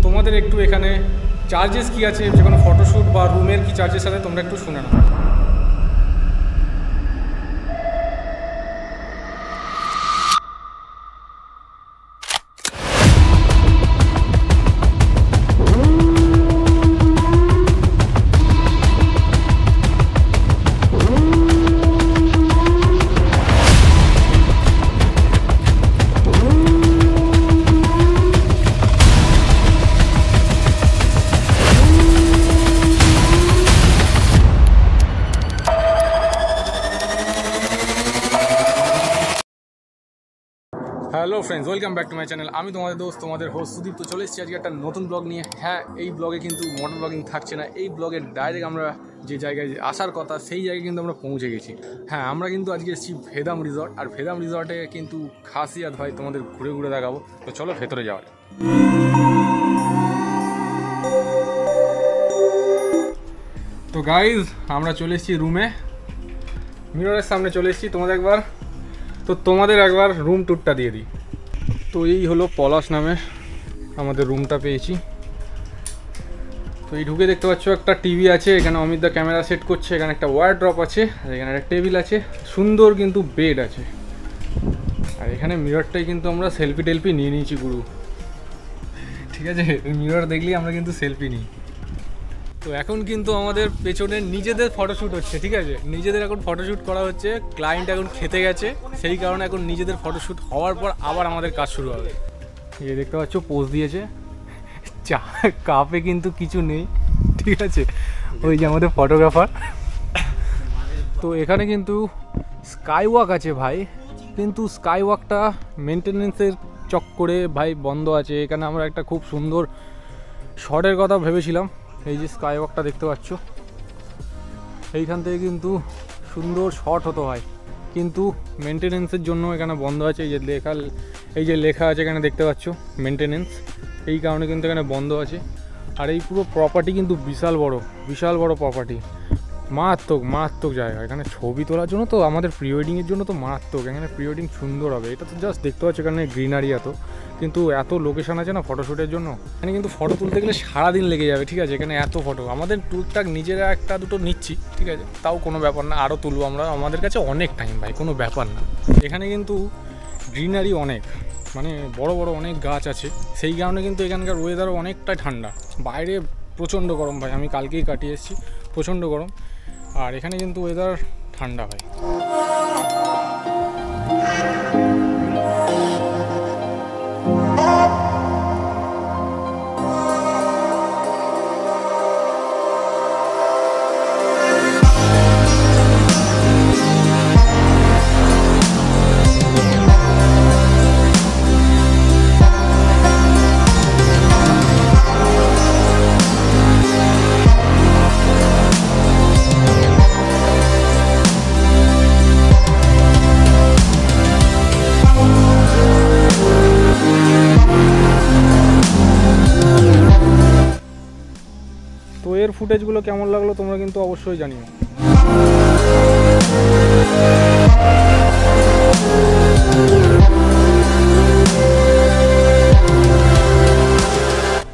তোমাদের একটু এখানে চার্জেস কি আছে, যে কোনো ফটোশ্যুট বা রুমের কি চার্জেস আছে তোমরা একটু শুনে নাও। Hello friends, welcome back to my channel. আমি তোমাদের দোস্ত, তোমাদের হোস্ট সুদীপ। তো চলে এসেছি আজকে একটা নতুন ব্লগ নিয়ে। হ্যাঁ, এই ব্লগে কিন্তু মোটর ব্লগিং থাকছে না। এই ব্লগে ডাইরেক্ট আমরা যে জায়গায় আসার কথা সেই জায়গায় কিন্তু আমরা পৌঁছে গেছি। হ্যাঁ, আমরা কিন্তু আজকে এসেছি ভেদাম রিসর্ট। আর ভেদাম রিসর্টে কিন্তু খাসিয়াত ভাই তোমাদের ঘুরে ঘুরে দেখাবো। তো চলো ভেতরে যাওয়া। তো গাইজ, আমরা চলে এসেছি রুমে, মিররের সামনে চলে এসেছি। তোমাদের একবার রুম ট্যুরটা দিয়ে দিই। তো এই হলো পলাশ নামে আমাদের রুমটা পেয়েছি। তো এই ঢুকে দেখতে পাচ্ছ একটা টিভি আছে, এখানে অমিত দা ক্যামেরা সেট করছে, এখানে একটা ওয়ারড্রপ আছে, আর এখানে একটা টেবিল আছে, সুন্দর কিন্তু বেড আছে। আর এখানে মিররটাই কিন্তু আমরা সেলফি টেলফি নিয়ে নিয়েছি গুরু, ঠিক আছে? মিরর দেখলেই আমরা কিন্তু সেলফি নিই। তো এখন কিন্তু আমাদের পেছনে নিজেদের ফটোশ্যুট হচ্ছে, ঠিক আছে? নিজেদের এখন ফটোশ্যুট করা হচ্ছে। ক্লায়েন্ট এখন খেতে গেছে, সেই কারণে এখন নিজেদের ফটোশ্যুট হওয়ার পর আবার আমাদের কাজ শুরু হবে। এই দেখতে পাচ্ছ পোজ দিয়েছে, চা কাপে কিন্তু কিছু নেই, ঠিক আছে? ওই যে আমাদের ফটোগ্রাফার। তো এখানে কিন্তু স্কাই ওয়াক আছে ভাই, কিন্তু স্কাই ওয়াকটা মেনটেনেন্সের চক্করে ভাই বন্ধ আছে। এখানে আমরা একটা খুব সুন্দর শটের কথা ভেবেছিলাম। এই যে স্কাই ওয়াকটা দেখতে পাচ্ছ, এইখান থেকে কিন্তু সুন্দর শট হতো হয়, কিন্তু মেনটেনেন্সের জন্য এখানে বন্ধ আছে। এই যে লেখা আছে এখানে দেখতে পাচ্ছ মেনটেনেন্স, এই কারণে কিন্তু এখানে বন্ধ আছে। আর এই পুরো প্রপার্টি কিন্তু বিশাল বড় প্রপার্টি, মারাত্মক জায়গা। এখানে ছবি তোলার জন্য তো, আমাদের প্রি ওয়েডিংয়ের জন্য তো মারাত্মক। এখানে প্রি ওয়েডিং সুন্দর হবে। এটা তো জাস্ট দেখতে পাচ্ছ এখানে গ্রিনারি কিন্তু এত লোকেশন আছে না ফটোশ্যুটের জন্য। এখানে কিন্তু ফটো তুলতে গেলে সারাদিন লেগে যাবে, ঠিক আছে? এখানে এত ফটো, আমাদের টুকটাক নিজেরা একটা দুটো নিচ্ছি, ঠিক আছে? তাও কোনো ব্যাপার না, আরও তুলবো আমরা, আমাদের কাছে অনেক টাইম ভাই, কোনো ব্যাপার না। এখানে কিন্তু গ্রিনারি অনেক, মানে বড় অনেক গাছ আছে, সেই কারণে কিন্তু এখানকার ওয়েদারও অনেকটা ঠান্ডা। বাইরে প্রচণ্ড গরম ভাই, আমি কালকেই কাটিয়ে এসেছি, প্রচণ্ড গরম। আর এখানে কিন্তু ওয়েদার ঠান্ডা ভাই। তো এর ফুটেজগুলো কেমন লাগলো তোমরা কিন্তু অবশ্যই জানিও।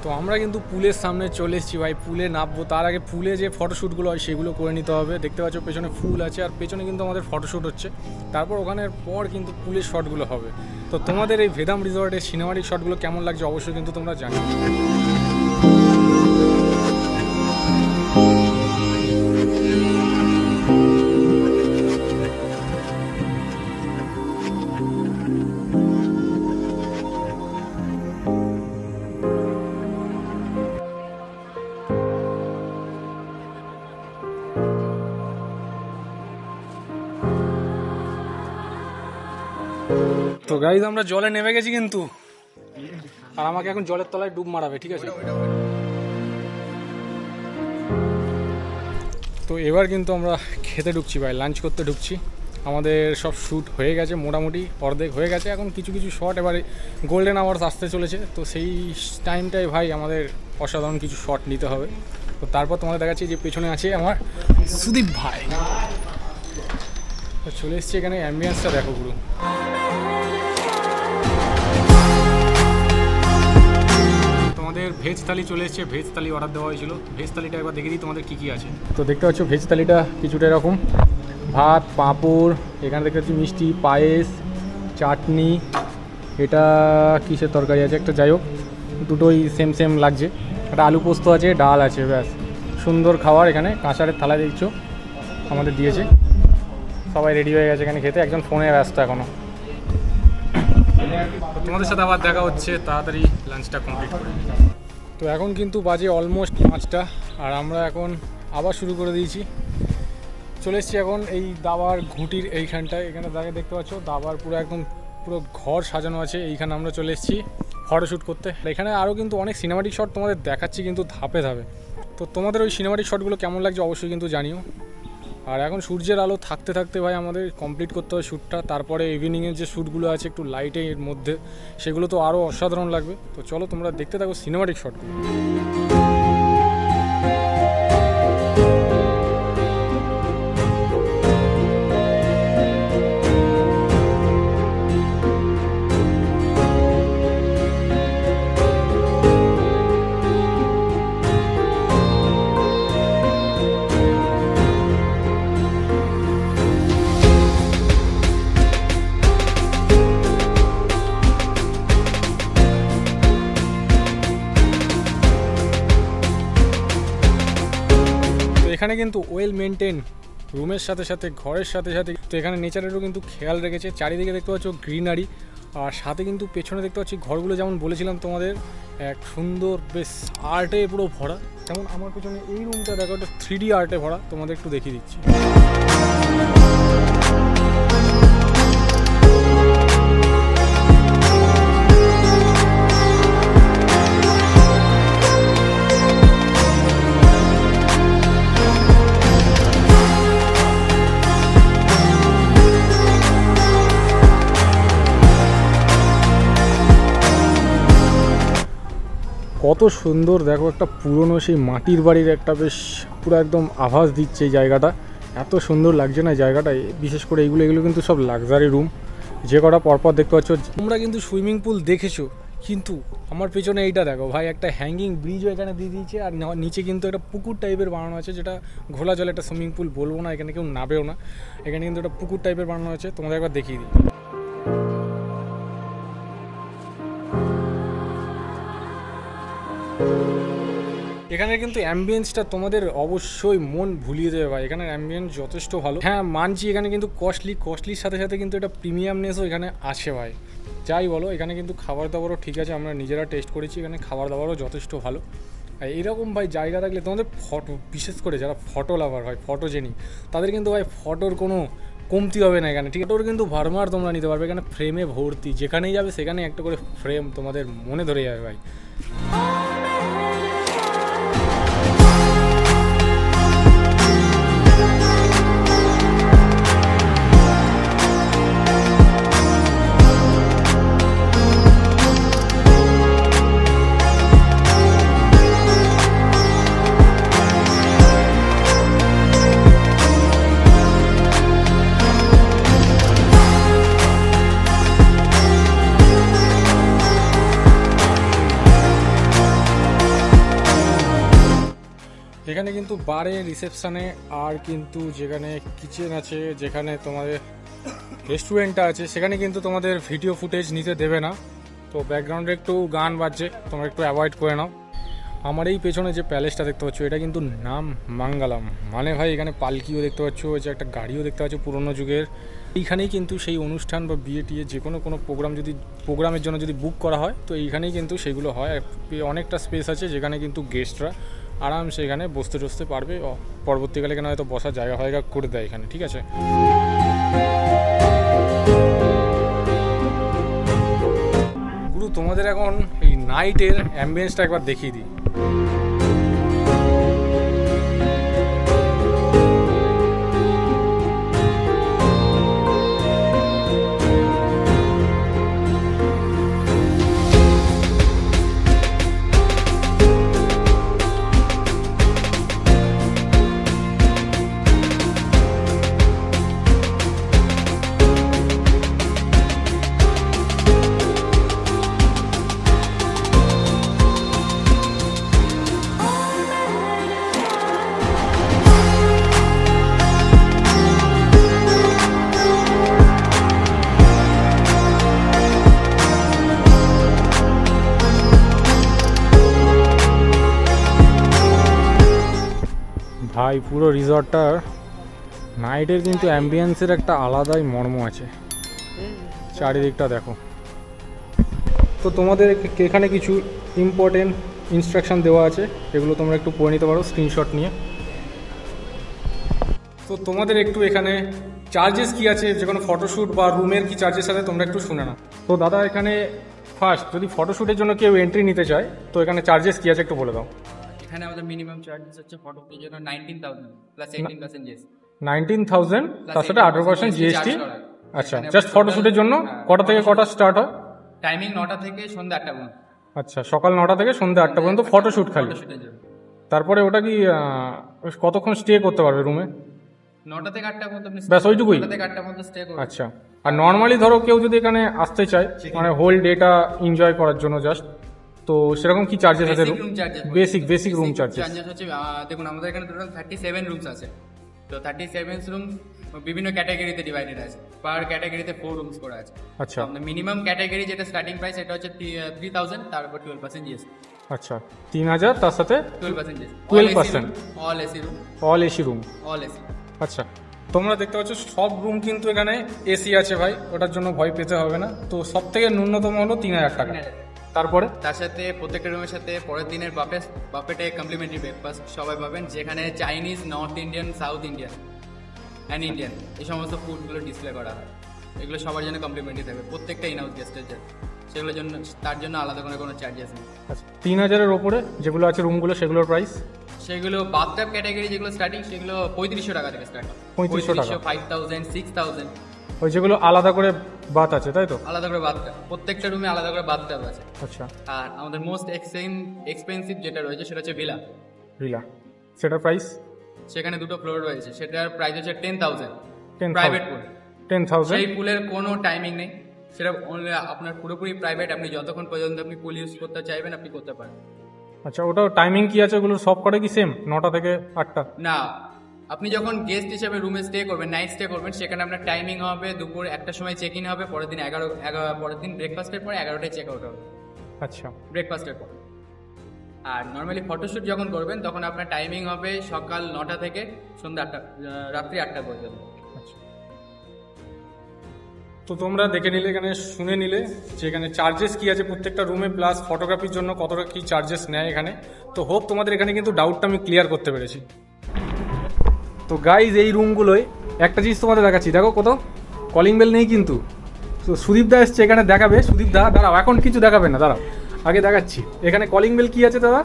তো আমরা কিন্তু পুলের সামনে চলে এসেছি ভাই, পুলে নামবো। তার আগে পুলে যে ফটোশ্যুটগুলো হয় সেগুলো করে নিতে হবে। দেখতে পাচ্ছ পেছনে ফুল আছে, আর পেছনে কিন্তু আমাদের ফটোশ্যুট হচ্ছে। তারপর ওখানের পর কিন্তু পুলের শটগুলো হবে। তো তোমাদের এই ভেদাম রিসর্টের সিনেমাটিক শটগুলো কেমন লাগছে অবশ্যই কিন্তু তোমরা জানিও। তো গাইজ, আমরা জলে নেমে গেছি কিন্তু, আর আমাকে এখন জলের তলায় ডুব মারাবে, ঠিক আছে? তো এবার কিন্তু আমরা খেতে ঢুকছি ভাই, লাঞ্চ করতে ঢুকছি। আমাদের সব শ্যুট হয়ে গেছে, মোটামুটি অর্ধেক হয়ে গেছে। এখন কিছু শট এবারে গোল্ডেন আওয়ার্স আসতে চলেছে, তো সেই টাইমটাই ভাই আমাদের অসাধারণ কিছু শট নিতে হবে। তো তারপর তোমাদের দেখাচ্ছি যে পেছনে আছে আমার সুদীপ ভাই। তো চলে এসছি এখানে, অ্যাম্বিয়েন্সটা দেখো পুরো। তোমাদের আমাদের ভেজ থালি চলে এসেছে, ভেজ থালি অর্ডার দেওয়া হয়েছিল। ভেজ থালিটা একবার দেখে দিই তোমাদের কী কী আছে। তো দেখতে পাচ্ছ ভেজ থালিটা কিছুটা এরকম, ভাত, পাঁপড়, এখানে দেখতে পাচ্ছি মিষ্টি, পায়েস, চাটনি, এটা কিসের তরকারি আছে একটা, যাই হোক দুটোই সেম সেম লাগছে। একটা আলু পোস্ত আছে, ডাল আছে, ব্যাস সুন্দর খাবার। এখানে কাঁসারের থালা দেখছো আমাদের দিয়েছে, সবাই রেডি হয়ে গেছে এখানে খেতে, একজন ফোনে ব্যস্ত এখনও। তোমাদের সাথে আবার দেখা হচ্ছে তাড়াতাড়ি লাঞ্চটা কমপ্লিট করে। তো এখন কিন্তু বাজে অলমোস্ট 5টা, আর আমরা এখন আবার শুরু করে দিয়েছি। চলে এসেছি এখন এই দাবার ঘুঁটির এইখানটায়, এখানে দেখতে পাচ্ছ দাবার পুরো একদম পুরো ঘর সাজানো আছে। এইখানে আমরা চলে এসেছি ফটোশ্যুট করতে। এখানে আরও কিন্তু অনেক সিনেমাটিক শট তোমাদের দেখাচ্ছি কিন্তু ধাপে ধাপে। তো তোমাদের ওই সিনেমাটিক শটগুলো কেমন লাগছে অবশ্যই কিন্তু জানিও। আর এখন সূর্যের আলো থাকতে থাকতে ভাই আমাদের কমপ্লিট করতে হবে শ্যুটটা, তারপরে ইভিনিংয়ের যে শ্যুটগুলো আছে একটু লাইটের মধ্যে, সেগুলো তো আরও অসাধারণ লাগবে। তো চলো তোমরা দেখতে থাকো সিনেমাটিক শটগুলো। এখানে কিন্তু ওয়েল মেনটেন রুমের সাথে সাথে ঘরের সাথে সাথে, তো এখানে নেচারেরও কিন্তু খেয়াল রেখেছে। চারিদিকে দেখতে পাচ্ছ গ্রিনারি, আর সাথে কিন্তু পেছনে দেখতে পাচ্ছি ঘরগুলো যেমন বলেছিলাম তোমাদের এক সুন্দর বেশ আর্টে পুরো ভরা। যেমন আমার পেছনে এই রুমটা দেখো, একটা 3D আর্টে ভরা, তোমাদের একটু দেখিয়ে দিচ্ছি। কত সুন্দর দেখো, একটা পুরনো সেই মাটির বাড়ির একটা বেশ পুরো একদম আভাস দিচ্ছে এই জায়গাটা। এত সুন্দর লাগছে না জায়গাটা, বিশেষ করে এগুলো কিন্তু সব লাক্সারি রুম। যে কটা পরপর দেখতে পাচ্ছ তোমরা কিন্তু সুইমিং পুল দেখেছো, কিন্তু আমার পেছনে এইটা দেখো ভাই, একটা হ্যাঙ্গিং ব্রিজও এখানে দিয়ে দিয়েছে, আর নিচে কিন্তু একটা পুকুর টাইপের বানানো আছে, যেটা ঘোলা জলে একটা সুইমিং পুল বলবো না, এখানে কেউ নাবেও না, এখানে কিন্তু একটা পুকুর টাইপের বানানো আছে। তোমাদের একবার দেখিয়ে দিই। এখানে কিন্তু অ্যাম্বিয়েন্সটা তোমাদের অবশ্যই মন ভুলিয়ে দেবে ভাই, এখানের অ্যাম্বিয়েন্স যথেষ্ট ভালো। হ্যাঁ মানছি এখানে কিন্তু কস্টলির সাথে সাথে কিন্তু এটা প্রিমিয়ামনেসও এখানে আছে ভাই। যাই বলো এখানে কিন্তু খাবার দাবারও ঠিক আছে, আমরা নিজেরা টেস্ট করেছি, এখানে খাবার দাবারও যথেষ্ট ভালো। আর এরকম ভাই জায়গা থাকলে তোমাদের ফটো, বিশেষ করে যারা ফটো লাভার হয়, ফটোজেনিক, তাদের কিন্তু ভাই ফটোর কোনো কমতি হবে না এখানে, ঠিক আছে? ফটোর কিন্তু ভারমার তোমরা নিতে পারবে, এখানে ফ্রেমে ভর্তি, যেখানেই যাবে সেখানে একটা করে ফ্রেম তোমাদের মনে ধরে যাবে ভাই। এখানে কিন্তু বারে, রিসেপশানে, আর কিন্তু যেখানে কিচেন আছে, যেখানে তোমাদের রেস্টুরেন্টটা আছে, সেখানে কিন্তু তোমাদের ভিডিও ফুটেজ নিতে দেবে না। তো ব্যাকগ্রাউন্ডে একটু গান বাজছে, তোমরা একটু অ্যাভয়েড করে নাও। আমার এই পেছনে যে প্যালেসটা দেখতে পাচ্ছ, এটা কিন্তু নাম মাঙ্গালাম, মানে ভাই এখানে পালকিও দেখতে পাচ্ছ, যে একটা গাড়িও দেখতে পাচ্ছ পুরনো যুগের। এইখানেই কিন্তু সেই অনুষ্ঠান বা বিয়ে টিয়ে যে কোনো প্রোগ্রামের জন্য যদি বুক করা হয়, তো এইখানেই কিন্তু সেগুলো হয়। অনেকটা স্পেস আছে যেখানে কিন্তু গেস্টরা আরামসে এখানে বসতে টসতে পারবে, পরবর্তীকালে এখানে হয়তো বসার জায়গা ফায়গা করে দেয় এখানে, ঠিক আছে? গুরু তোমাদের এখন এই নাইটের অ্যাম্বিয়েন্সটা একবার দেখিয়ে দিই। ভাই পুরো রিসর্টটার নাইটের কিন্তু অ্যাম্বিয়েন্সের একটা আলাদাই মর্ম আছে। চারিদিকটা দেখো। তো তোমাদের এখানে কিছু ইম্পর্টেন্ট ইনস্ট্রাকশন দেওয়া আছে, এগুলো তোমরা একটু পড়ে নিতে পারো স্ক্রিনশট নিয়ে। তো তোমাদের একটু এখানে চার্জেস কি আছে, যে কোনো ফটোশ্যুট বা রুমের কি চার্জেস আছে তোমরা একটু শুনে নাও। তো দাদা এখানে ফার্স্ট যদি ফটোশ্যুটের জন্য কেউ এন্ট্রি নিতে চায় তো এখানে চার্জেস কি আছে একটু বলে দাও। এখানে আমাদের মিনিমাম চার্জেস হচ্ছে ফটোর জন্য 19,000 প্লাস 18% জিএসটি। 19,000 তার সাথে 18% জিএসটি। আচ্ছা, জাস্ট ফটোশ্যুটের জন্য কটা থেকে কটা স্টার্ট হয়? টাইমিং 9টা থেকে সন্ধ্যা 8টা পর্যন্ত। আচ্ছা, সকাল 9টা থেকে সন্ধ্যা 8টা পর্যন্ত ফটোশ্যুট খালি। ফটোশুটের জন্য তারপরে ওটা কি কতক্ষণ স্টে করতে পারবে রুমে? 9টা থেকে 8টা পর্যন্ত আপনি ব্যাস ওইটুকুই? 9টা থেকে 8টা পর্যন্ত স্টে করুন। আচ্ছা, আর নর্মালি ধরো কেউ যদি এখানে আসতে চায় মানে হোল ডেটা এনজয় করার জন্য জাস্ট, তো সেরকম কি চার্জেস আছে? Room charges basic room charges হচ্ছে দেখুন আমাদের এখানে টোটাল 37 রুমস আছে। তো 37 রুম বিভিন্ন ক্যাটাগরিতে ডিভাইডেড আছে, পার ক্যাটাগরিতে 4 রুমস করে আছে। আচ্ছা আমাদের মিনিমাম ক্যাটাগরি যেটা স্টার্টিং প্রাইস এটা হচ্ছে 3,000, তারপর 12% জিএসটি। আচ্ছা, 3,000 তার সাথে 12% GST. 12%? All AC room. All AC room? All AC. আচ্ছা, তোমরা দেখতে পাচ্ছ সব রুম কিন্তু এখানে এসি আছে ভাই, ওটার জন্য ভয় পেতে হবে না। তো সব থেকে ন্যূনতম হলো 3,000 টাকা। তারপরে তার সাথে প্রত্যেকটা রুমের সাথে পরের দিনের বাফেটে কমপ্লিমেন্টারি ব্রেকফাস্ট সবাই পাবেন, যেখানে Chinese, north Indian, south Indian and Indian এই সমস্ত ফুডগুলো ডিসপ্লে করা হয়। এগুলো সবার জন্য কমপ্লিমেন্টারি থাকবে, প্রত্যেকটা ইনহাউস গেস্টের জন্য। সেগুলোর জন্য তার জন্য আলাদা কোনো চার্জেস নেই। আচ্ছা, 3,000-এর ওপরে যেগুলো আছে রুমগুলো সেগুলোর প্রাইস? সেগুলো বাথটাব ক্যাটাগরি যেগুলো স্টার্টিং সেগুলো 3500 টাকা থেকে স্টার্ট হয়। 3500 টাকা? 5,000, 6,000 ওই যেগুলো আলাদা করে বাথ আছে তাই তো? আলাদা করে বাথটাব, প্রত্যেকটা রুমে আলাদা করে বাথটাব আছে। আচ্ছা, আর আমাদের মোস্ট এক্সপেন্সিভ যেটা রয়েছে সেটা হচ্ছে ভিলা। সেটার প্রাইস? সেখানে দুটো ফ্লোর রয়েছে, সেটার প্রাইস হচ্ছে 10,000। 10,000? প্রাইভেট পুল। 10,000? সেই পুলের কোনো টাইমিং নেই, সেটা আপনার পুরোপুরি প্রাইভেট। আপনি যতক্ষণ পর্যন্ত আপনি পুল ইউজ করতে চাইবেন আপনি করতে পারেন। আচ্ছা, ওটা টাইমিং কি আছে ওগুলো সব করে কি সেম 9টা থেকে 8টা? না, আপনি যখন গেস্ট হিসেবে রুমে স্টে করবেন, নাইট স্টে করবেন, সেখানে আপনার টাইমিং হবে দুপুর 1টার সময় চেক ইন হবে, পরের দিন পরের দিন ব্রেকফাস্টের পরে 11টায় চেক আউট হবে। আচ্ছা, ব্রেকফাস্টের পর। আর নর্মালি ফটোশ্যুট যখন করবেন তখন আপনার টাইমিং হবে সকাল 9টা থেকে সন্ধ্যা 8টা, রাত্রি 8টা পর্যন্ত। আচ্ছা, তো তোমরা দেখে নিলে, এখানে শুনে নিলে যে এখানে চার্জেস কি আছে প্রত্যেকটা রুমে, প্লাস ফটোগ্রাফির জন্য কতটা কি চার্জেস নেয় এখানে। তো হোপ তোমাদের এখানে কিন্তু ডাউটটা আমি ক্লিয়ার করতে পেরেছি। তো গাইজ এই রুমগুলোয় একটা জিনিস তোমাদের দেখাচ্ছি, দেখো কত কলিং বেল নেই কিন্তু। তো সুদীপ দা এসছে এখানে দেখাবে। সুদীপ দা দাঁড়াও, এখন কিছু দেখাবে না, দাঁড়াও আগে দেখাচ্ছি। এখানে কলিং বেল কি আছে দাদা,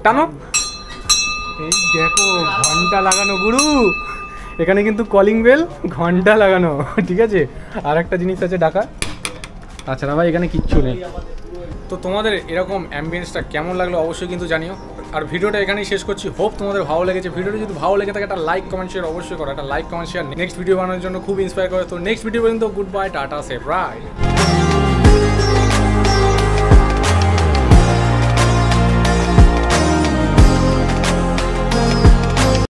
টানো। এই দেখো ঘন্টা লাগানো গুরু, এখানে কিন্তু কলিং বেল ঘন্টা লাগানো, ঠিক আছে। আর একটা জিনিস আছে ডাকা, তাছাড়া ভাই এখানে কিচ্ছু নেই। তো তোমাদের এরকম অ্যাম্বিয়েন্সটা কেমন লাগলো অবশ্যই কিন্তু জানিও। আর ভিডিওটা এখানেই শেষ করছি, হোপ তোমাদের ভালো লেগেছে। ভিডিওটা যদি ভালো লেগে থাকে একটা লাইক কমেন্ট শেয়ার অবশ্যই করো, একটা like comment share next video বানানোর জন্য খুব ইন্সপায়ার করে। তো নেক্সট ভিডিও পর্যন্ত good bye, tata, save right.